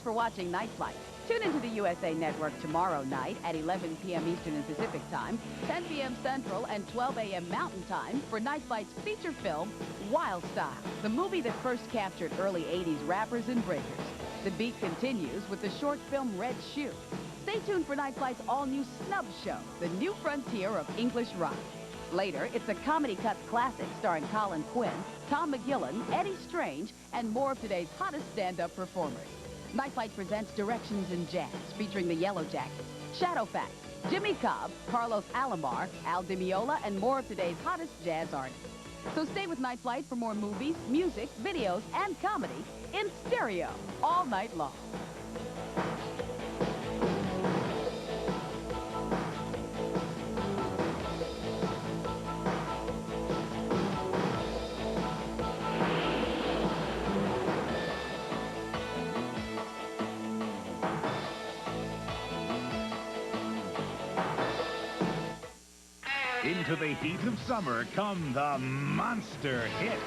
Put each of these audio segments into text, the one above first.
for watching Night Flight. Tune into the USA Network tomorrow night at 11 p.m. Eastern and Pacific Time, 10 p.m. Central, and 12 a.m. Mountain Time for Night Flight's feature film, Wild Style, the movie that first captured early 80s rappers and breakers. The beat continues with the short film Red Shoe. Stay tuned for Night Flight's all-new Snub Show, the new frontier of English rock. Later, it's a Comedy Cuts classic starring Colin Quinn, Tom McGillen, Eddie Strange, and more of today's hottest stand-up performers. Night Flight presents Directions in Jazz, featuring the Yellow Jackets, Shadow Facts, Jimmy Cobb, Carlos Alomar, Al Di Meola, and more of today's hottest jazz artists. So stay with Night Flight for more movies, music, videos, and comedy in stereo all night long. Into the heat of summer come the monster hits.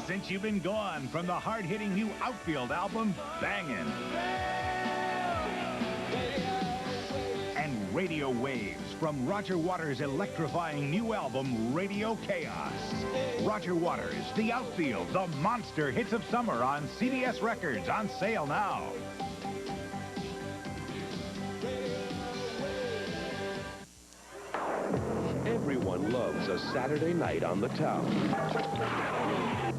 Since You've Been Gone from the hard-hitting new Outfield album, Bangin'. And Radio Waves from Roger Waters' electrifying new album, Radio Chaos. Roger Waters, The Outfield, the monster hits of summer on CBS Records, on sale now. Everyone loves a Saturday night on the town.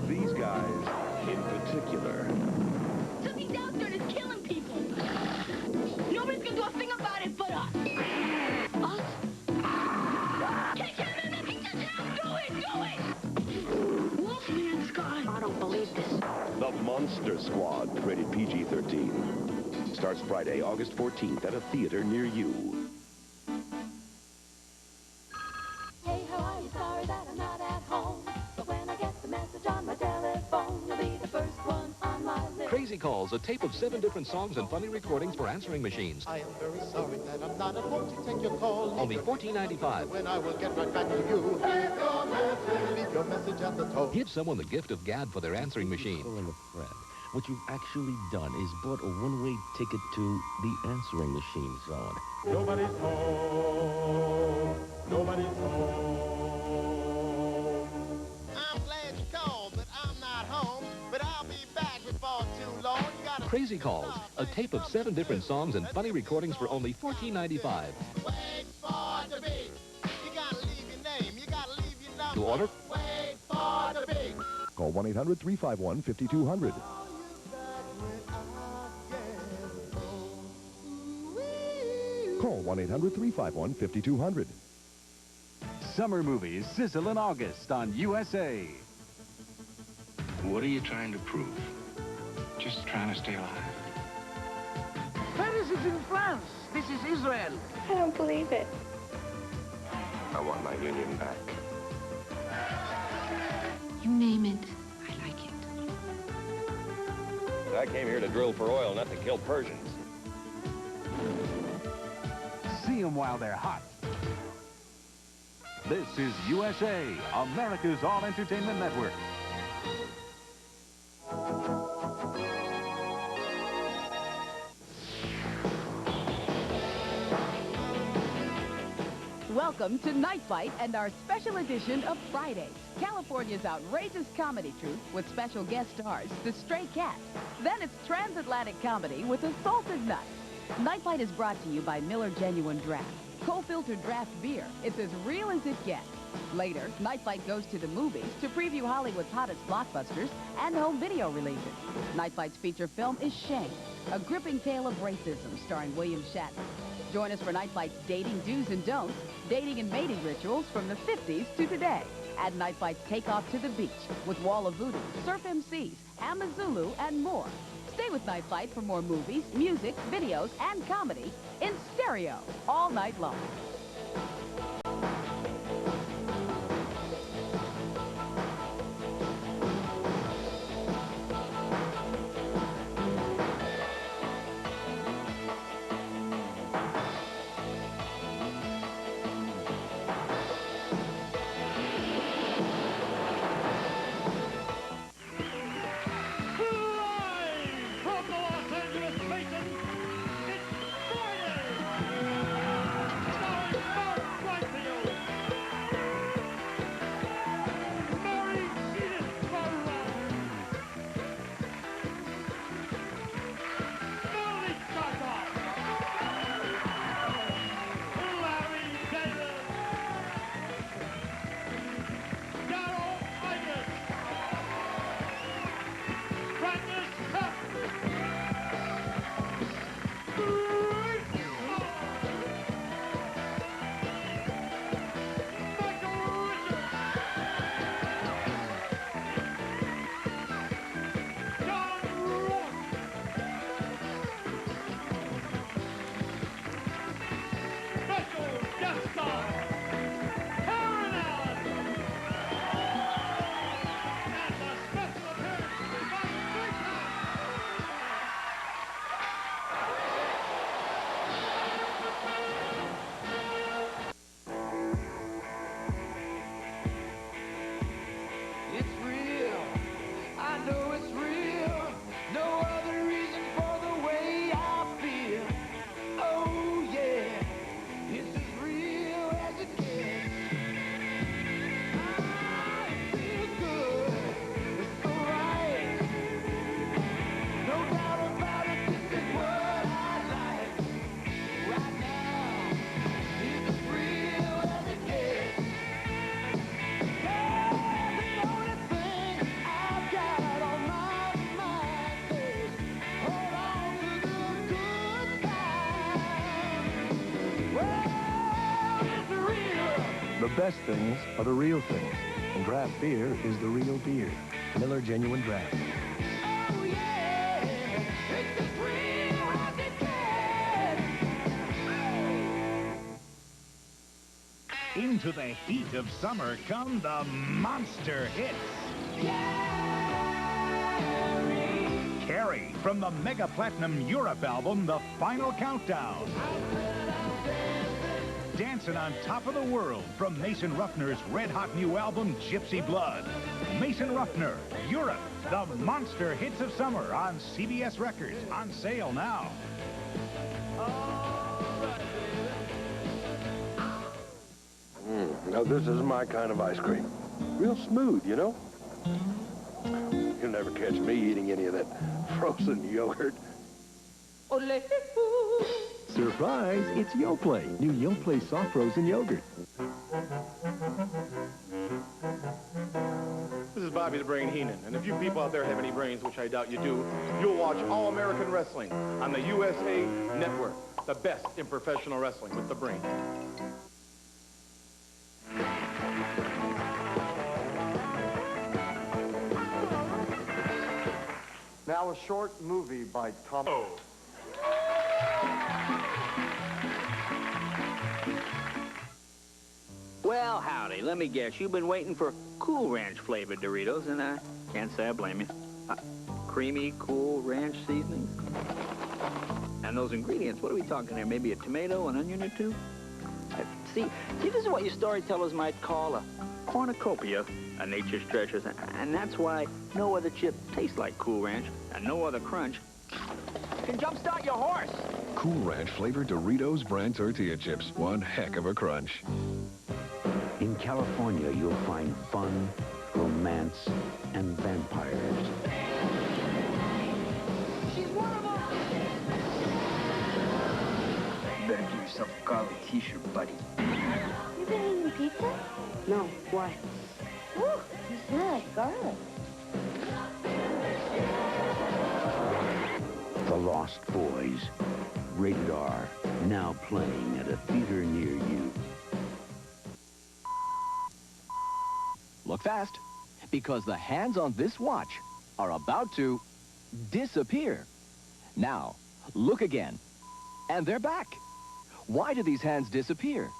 These guys in particular. Something's out there that's killing people. Nobody's gonna do a thing about it but us. Us? Catch him in the kitchen! Do it! Wolfman Sky! I don't believe this. The Monster Squad, rated PG-13. Starts Friday, August 14th at a theater near you. Crazy Calls, a tape of 7 different songs and funny recordings for answering machines. I am very sorry that I'm not at home to take your call. Only $14.95. When I will get right back to you. Leave your message at the tone. Give someone the gift of gab for their answering machine. Calling a friend. What you've actually done is bought a one-way ticket to the answering machine zone. Nobody's home. Nobody's home. I'm glad you called, but I'm not home. But I'll be back before too long. Crazy Calls, a tape of 7 different songs and funny recordings for only $14.95. Wait for the beat. You gotta leave your name. You gotta leave your number. To order? Wait for the beat. Call 1-800-351-5200. Call 1-800-351-5200. Summer movies sizzle in August on USA. What are you trying to prove? Just trying to stay alive. Paris is in France. This is Israel. I don't believe it. I want my union back. You name it, I like it. I came here to drill for oil, not to kill Persians. See them while they're hot. This is USA, America's all-entertainment network. Welcome to Night Fight and our special edition of Fridays, California's outrageous comedy troupe with special guest stars, the Stray Cats. Then it's transatlantic comedy with the Salted Nuts. Night Fight is brought to you by Miller Genuine Draft, cold-filtered draft beer. It's as real as it gets. Later, Night Fight goes to the movies to preview Hollywood's hottest blockbusters and home video releases. Night Fight's feature film is Shame, a gripping tale of racism starring William Shatner. Join us for Night Fight's dating do's and don'ts, dating and mating rituals from the 50s to today. Add Night Fight's Takeoff to the Beach with Wall of Voodoo, Surf MCs, Amazulu, and more. Stay with Night Fight for more movies, music, videos, and comedy in stereo all night long. best things are the real things. And draft beer is the real beer. Miller Genuine Draft. Oh, yeah. It's as real as it gets. Into the heat of summer come the monster hits. Carrie from the Mega Platinum Europe album, The Final Countdown. Dancing on Top of the World from Mason Ruffner's red-hot new album, Gypsy Blood. Mason Ruffner, Europe, the monster hits of summer on CBS Records, on sale now. Now, this is my kind of ice cream. Real smooth, you know? You'll never catch me eating any of that frozen yogurt. Surprise, it's Yoplait. New Yoplait soft frozen yogurt. This is Bobby the Brain Heenan, and if you people out there have any brains, which I doubt you do, you'll watch All American Wrestling on the USA Network. The best in professional wrestling with the brain. Now a short movie by Tom. Well, howdy. Let me guess. You've been waiting for Cool Ranch flavored Doritos, and I can't say I blame you. Creamy, Cool Ranch seasoning. And those ingredients, what are we talking there? Maybe a tomato, an onion or two? See, this is what your storytellers might call a cornucopia of nature's treasures, and that's why no other chip tastes like Cool Ranch, and no other crunch can jumpstart your horse. Cool Ranch flavored Doritos brand tortilla chips. One heck of a crunch. In California, you'll find fun, romance, and vampires. She's one of us. You better give yourself a garlic t-shirt, buddy. You been eating pizza? No, why? Ooh, you smell like garlic. The Lost Boys. Rated R. Now playing at a theater near you. Look fast, because the hands on this watch are about to disappear. Now, look again, and they're back. Why do these hands disappear?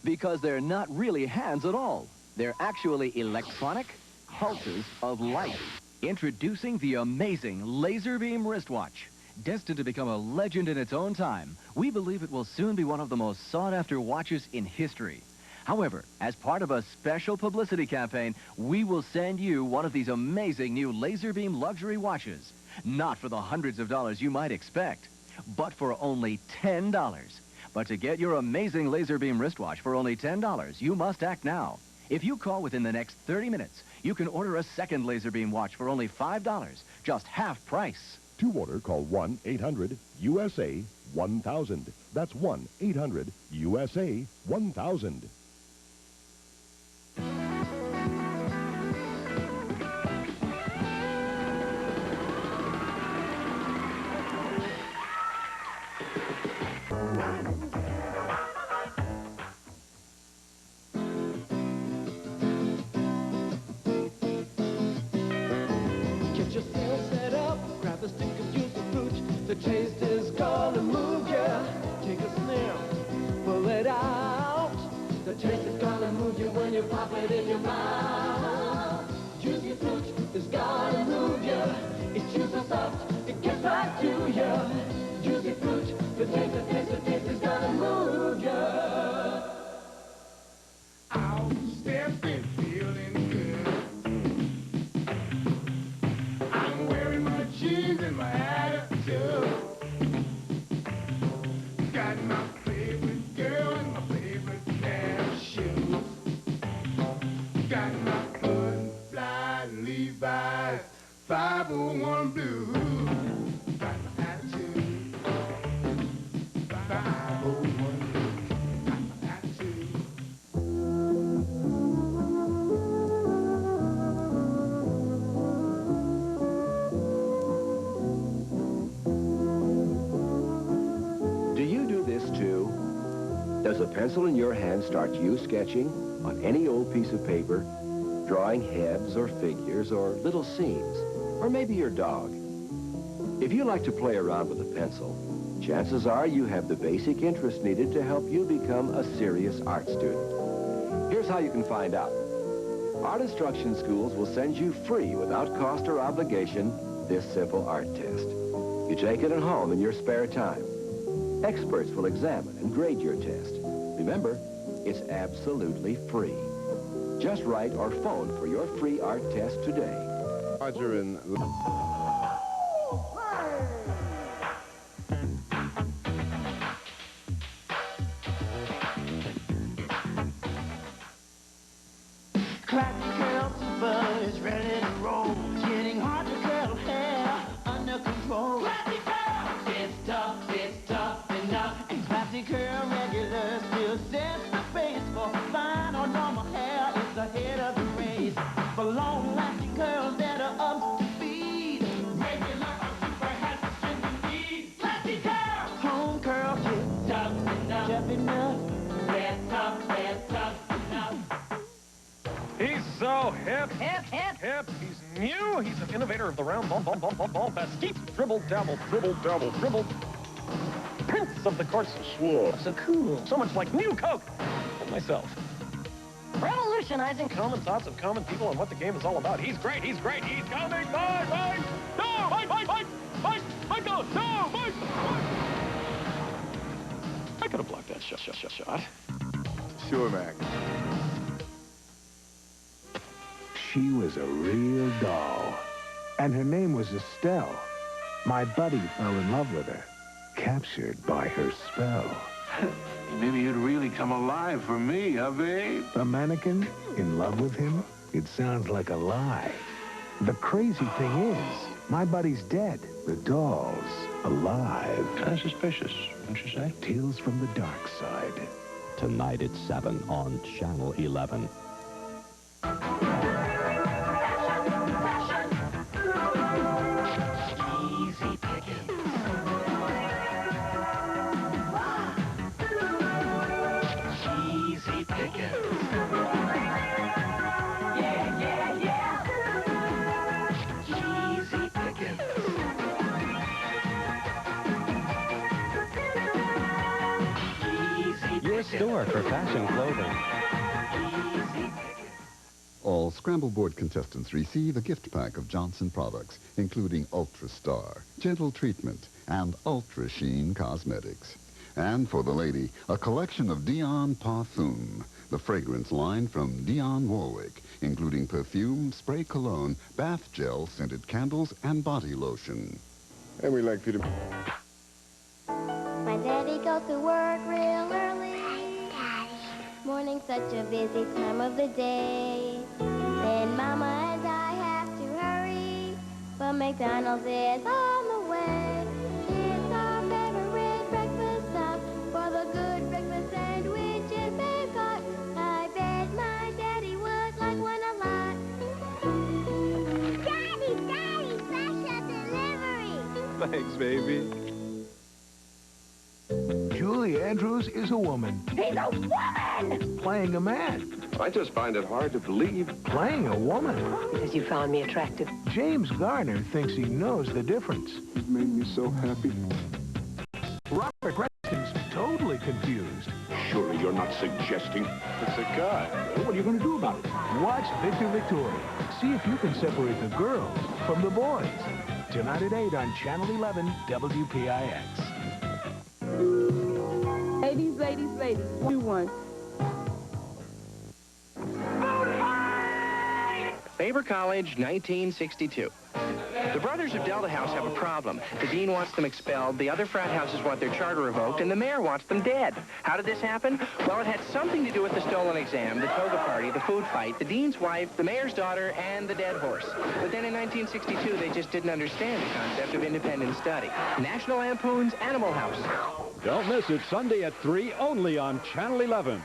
Because they're not really hands at all. They're actually electronic pulses of light. Introducing the amazing laser beam wristwatch. Destined to become a legend in its own time, we believe it will soon be one of the most sought-after watches in history. However, as part of a special publicity campaign, we will send you one of these amazing new laser beam luxury watches. Not for the hundreds of dollars you might expect, but for only $10. But to get your amazing laser beam wristwatch for only $10, you must act now. If you call within the next 30 minutes, you can order a second laser beam watch for only $5, just half price. To order, call 1-800-USA-1000. That's 1-800-USA-1000. Get yourself set up, grab a stick of Juicyfruit. The taste is gonna move ya. Take a sniff, pull it out. The taste is gonna move you when you pop it in your mouth. Juicyfruit is gonna move ya. It's juicy soft, it gets right to ya. Juicyfruit, the taste is gonna move ya. Outstanding, feeling good. I'm wearing my jeans and my attitude. Got my favorite girl and my favorite pair of shoes. Got my hood fly Levi's 501 blues. Got my attitude. 501 blues. Got my attitude. Do you do this too? Does a pencil in your hand start you sketching? on any old piece of paper, drawing heads or figures or little scenes, or maybe your dog. If you like to play around with a pencil, chances are you have the basic interest needed to help you become a serious art student. Here's how you can find out. Art instruction schools will send you free, without cost or obligation, this simple art test. You take it at home in your spare time. Experts will examine and grade your test. Remember, it's absolutely free. Just write or phone for your free art test today. Roger and... Classic curl super is ready to roll. It's getting hard to curl hair under control. Classic curl, it's tough enough. And classic curl regular still sets the pace for fine or normal hair. It's ahead of the race. For long lasting curls that are up to speed. Regular or super has the strength you need. Classic curl, home curl kit, tough enough. They're tough enough. He's so hip. Hip. He's new. He's an innovator of the round ball pass. Skeet, dribble, dabble. Prince of the course. Whoa. So cool. So much like New Coke. And myself. Revolutionizing Common thoughts of common people and what the game is all about. He's great. He's coming. Bye. No, Mike, no, Mike. I could have blocked that shot. Sure, Mac. She was a real doll, and her name was Estelle. My buddy fell in love with her, captured by her spell. Maybe you'd really come alive for me, huh, babe? A mannequin in love with him? It sounds like a lie. The crazy thing is, my buddy's dead. The doll's alive. Kind of suspicious, wouldn't you say? Tales from the Darkside. Tonight at 7 on Channel 11. Your store for fashion clothing. All Scramble Board contestants receive a gift pack of Johnson products, including Ultra Star, Gentle Treatment, and Ultra Sheen Cosmetics. And for the lady, a collection of Dion Parfum, the fragrance line from Dionne Warwick, including perfume, spray cologne, bath gel, scented candles, and body lotion. And we like you to... My daddy goes to work real early. Morning's such a busy time of the day. Then Mama and I have to hurry, but McDonald's is on the way. It's our favorite breakfast stop for the good breakfast sandwiches they've got. I bet my daddy would like one a lot. Daddy, special delivery. Thanks, baby. Julie Andrews is a woman. He's a woman! Playing a man. I just find it hard to believe. Playing a woman. Because you found me attractive. James Garner thinks he knows the difference. You've made me so happy. Robert Preston's totally confused. Surely you're not suggesting it's a guy. What are you going to do about it? Watch Victor Victoria. See if you can separate the girls from the boys. Tonight at 8 on Channel 11, WPIX. Ladies, do one. Faber College, 1962. The brothers of Delta House have a problem. The dean wants them expelled, the other frat houses want their charter revoked, and the mayor wants them dead. How did this happen? Well, it had something to do with the stolen exam, the toga party, the food fight, the dean's wife, the mayor's daughter, and the dead horse. But then in 1962, they just didn't understand the concept of independent study. National Lampoon's Animal House. Don't miss it Sunday at 3 only on Channel 11.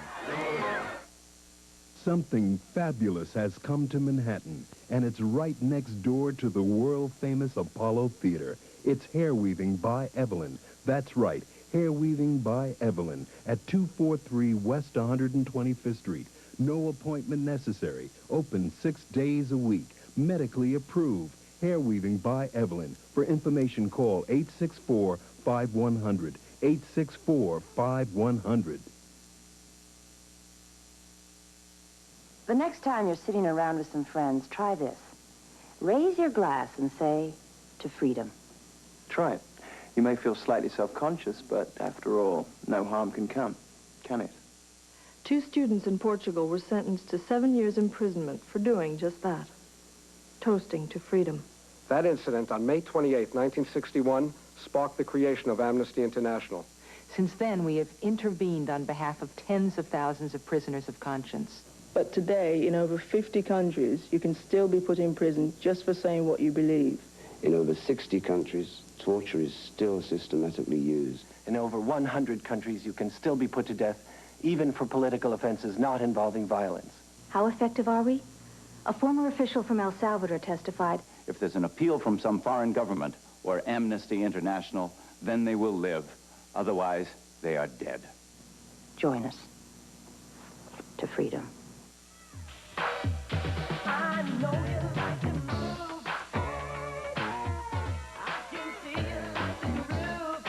Something fabulous has come to Manhattan, and it's right next door to the world-famous Apollo Theater. It's Hair Weaving by Evelyn. That's right, Hair Weaving by Evelyn at 243 West 125th Street. No appointment necessary. Open 6 days a week. Medically approved. Hair weaving by Evelyn. For information, call 864-5100. 864-5100. The next time you're sitting around with some friends, try this. Raise your glass and say, to freedom. Try it. You may feel slightly self-conscious, but after all, no harm can come, can it? 2 students in Portugal were sentenced to 7 years imprisonment for doing just that. Toasting to freedom. That incident on May 28, 1961, sparked the creation of Amnesty International. Since then, we have intervened on behalf of tens of thousands of prisoners of conscience. But today, in over 50 countries, you can still be put in prison just for saying what you believe. In over 60 countries, torture is still systematically used. In over 100 countries, you can still be put to death, even for political offenses not involving violence. How effective are we? A former official from El Salvador testified. If there's an appeal from some foreign government or Amnesty International, then they will live. Otherwise, they are dead. Join us. To freedom. I know you like to move. I can see you like to groove.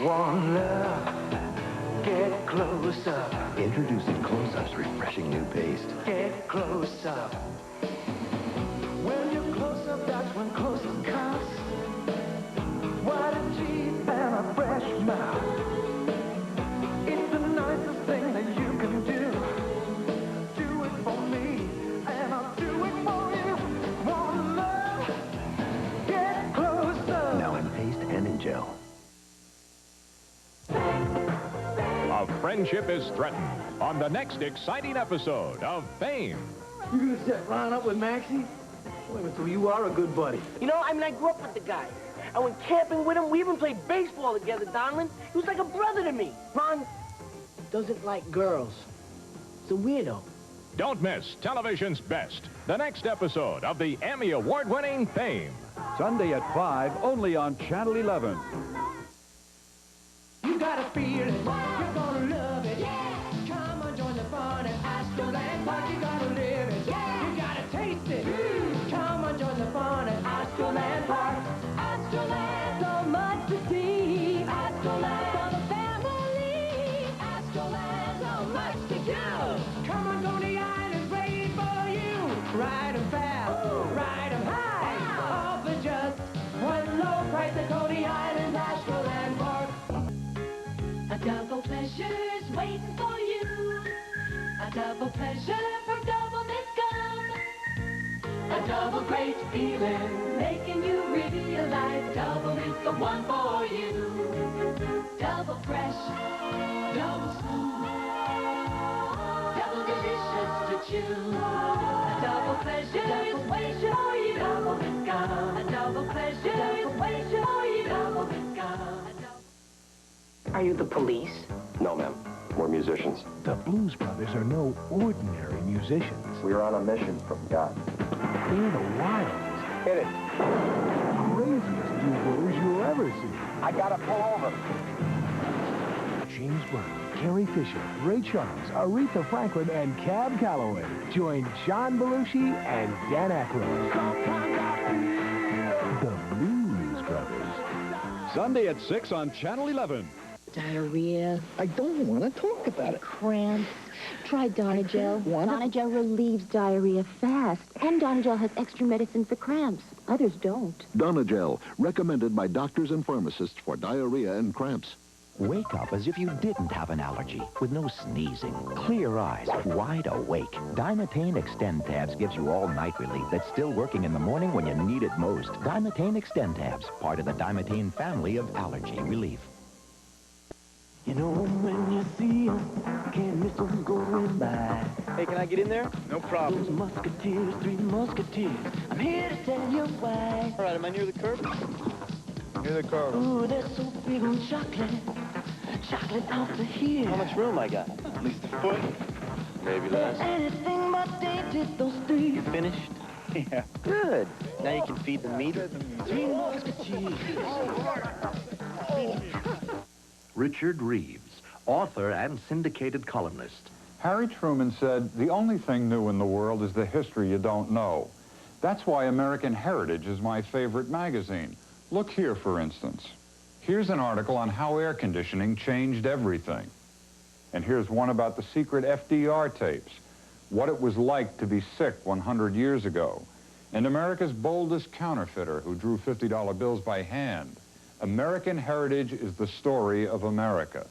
One love, get closer. Introducing Close-Up's refreshing new paste. Get closer. When you're closer, that's when closer comes. White teeth and a fresh mouth. It's the nicest thing that you can do. Do it for me, and I'll do it for you. One love, get closer. Now in paste and in gel. A friendship is threatened on the next exciting episode of Fame. You gonna set Ron up with Maxie? Wait until you are a good buddy. You know, I mean, I grew up with the guy. I went camping with him. We even played baseball together, Donlin. He was like a brother to me. Ron doesn't like girls. He's a weirdo. Don't miss television's best, the next episode of the Emmy Award-winning Fame. Sunday at 5, only on Channel 11. You gotta feel it, you're gonna love it. Yeah. Come on, join the fun at Astroland Park. You gotta live it, yeah. You gotta taste it. Come on, join the fun at Astroland Park. Astroland, so much to see. Astroland, for the family. Astroland, so much to do. Come on, Coney Island's ready for you. Ride 'em fast, ride 'em high. All for just one low price at Coney Island's Astroland Park. A double pleasure's waiting for you. A double pleasure for double mint gum. A double great feeling, making you realize double is the one for you. Double fresh, double smooth, double delicious to chew. A double pleasure is waiting for you. Double mint gum. A double pleasure is waiting for you. Double mint gum. Are you the police? No, ma'am. We're musicians. The Blues Brothers are no ordinary musicians. We are on a mission from God. They're the wildest, Hit it. craziest do-gooders you'll ever see. I gotta pull over. James Brown, Carrie Fisher, Ray Charles, Aretha Franklin, and Cab Calloway join John Belushi and Dan Aykroyd. The Blues Brothers. Sunday at 6 on Channel 11. Diarrhea. I don't want to talk about it. Cramps. Try Donnagel. Donnagel relieves diarrhea fast. And Donnagel has extra medicine for cramps. Others don't. Donnagel, recommended by doctors and pharmacists for diarrhea and cramps. Wake up as if you didn't have an allergy, with no sneezing, clear eyes, wide awake. Dimetane Extend Tabs gives you all-night relief that's still working in the morning when you need it most. Dimetane Extend Tabs, part of the Dimetane family of allergy relief. You know when you see them, can't miss them going by. Hey, can I get in there? No problem. Those musketeers, 3 musketeers. I'm here to tell you why. All right, am I near the curb? Near the curb. Ooh, they're so big on chocolate. Chocolate out to here. How much room I got? At least a foot. Maybe less. Anything but they did those three. You finished? Yeah. Good. Now you can feed the meter. 3 Musketeers. Richard Reeves, author and syndicated columnist. Harry Truman said, the only thing new in the world is the history you don't know. That's why American Heritage is my favorite magazine. Look here, for instance. Here's an article on how air conditioning changed everything. And here's one about the secret FDR tapes, what it was like to be sick 100 years ago, and America's boldest counterfeiter who drew $50 bills by hand. American Heritage is the story of America.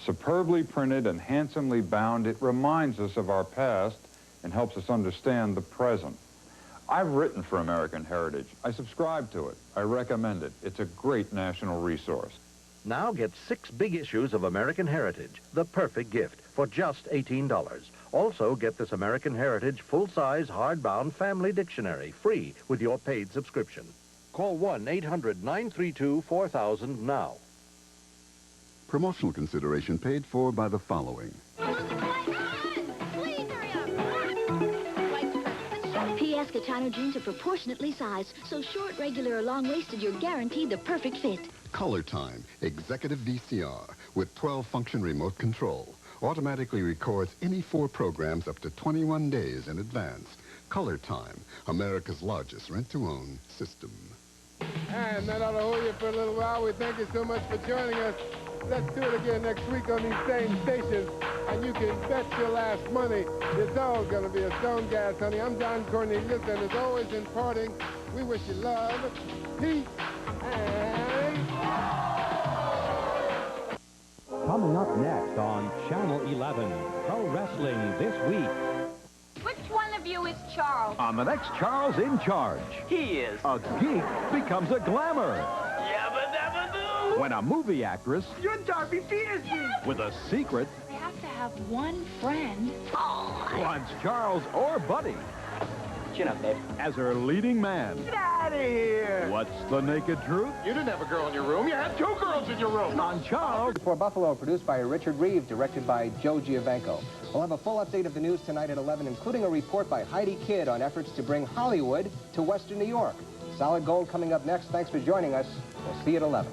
Superbly printed and handsomely bound, it reminds us of our past and helps us understand the present. I've written for American Heritage. I subscribe to it. I recommend it. It's a great national resource. Now get 6 big issues of American Heritage, the perfect gift, for just $18. Also get this American Heritage full-size, hardbound family dictionary, free with your paid subscription. Call 1-800-932-4000 now. Promotional consideration paid for by the following. P.S. Catano jeans are proportionately sized, so short, regular, or long-waisted, you're guaranteed the perfect fit. Color Time, executive VCR with 12-function remote control. Automatically records any 4 programs up to 21 days in advance. Color Time, America's largest rent-to-own system. And that ought to hold you for a little while. We thank you so much for joining us. Let's do it again next week on these same stations. And you can bet your last money it's all going to be a stone gas, honey. I'm Don Cornelius, and as always in parting, we wish you love, peace, and... Coming up next on Channel 11, Pro Wrestling This Week. Which one of you is Charles? On the next Charles in Charge, He is. a geek becomes a glamour. Yabba dabba doo. When a movie actress You're Darby Peterson. with a secret I have to have one friend. wants Charles or Buddy Chin up, babe. as her leading man. Get out of here. What's the naked truth? You didn't have a girl in your room. You had 2 girls in your room. On Charles. For Buffalo, produced by Richard Reeves, directed by Joe Giovanco. We'll have a full update of the news tonight at 11, including a report by Heidi Kidd on efforts to bring Hollywood to Western New York. Solid Gold coming up next. Thanks for joining us. We'll see you at 11.